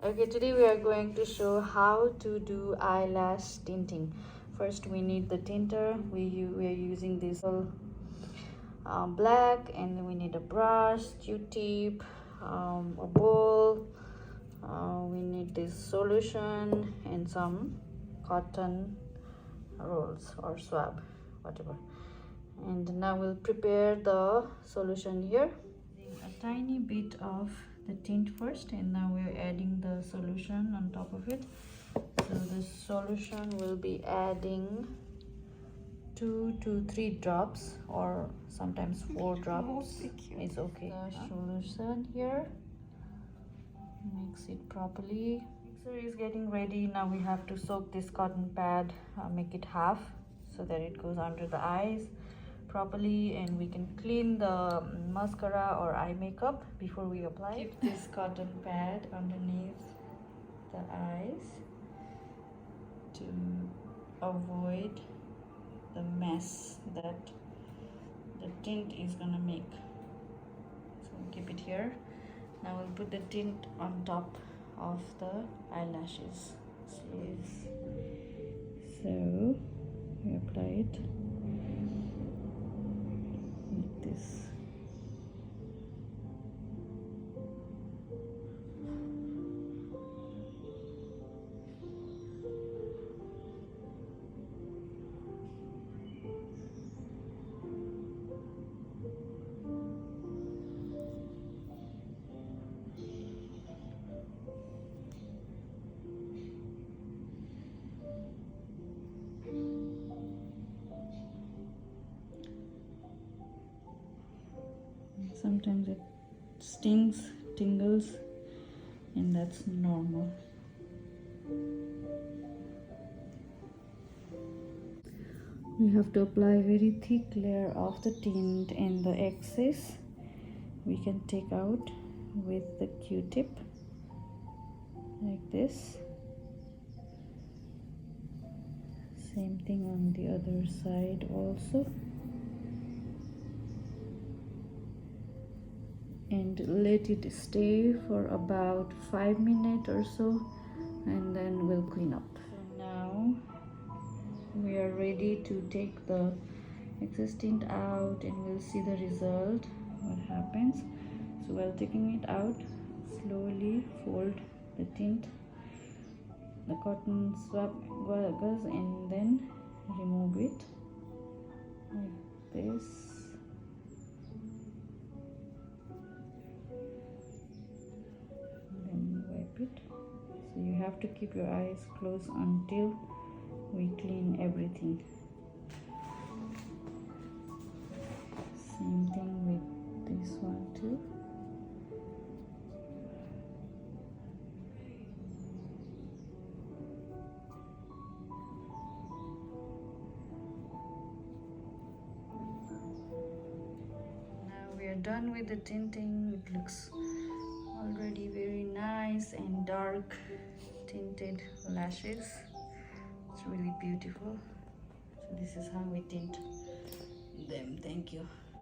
Okay, today we are going to show how to do eyelash tinting. First, we need the tinter. We are using this black, and then we need a brush, Q-tip, a bowl. We need this solution and some cotton rolls or swab, whatever. And now we'll prepare the solution here. A tiny bit of the tint first, and now we're adding the solution on top of it. So the solution will be adding 2 to 3 drops, or sometimes 4 drops. It's okay. The solution here, mix it properly. Mixer is getting ready. Now we have to soak this cotton pad, make it half so that it goes under the eyes properly, and we can clean the mascara or eye makeup before we apply. Keep this cotton pad underneath the eyes to avoid the mess that the tint is gonna make. So keep it here. Now we'll put the tint on top of the eyelashes. So we apply it like this. Sometimes it stings, tingles, and that's normal. We have to apply very thick layer of the tint, and the excess we can take out with the Q-tip like this. Same thing on the other side also. And let it stay for about 5 minutes or so, and then we'll clean up. So now we are ready to take the excess tint out, and we'll see the result, what happens. So while taking it out, slowly fold the tint, the cotton swab gauze, and then remove it like this. So you have to keep your eyes closed until we clean everything. Same thing with this one too. Now we are done with the tinting. It looks already very nice and dark tinted lashes. It's really beautiful. So this is how we tint them. Thank you.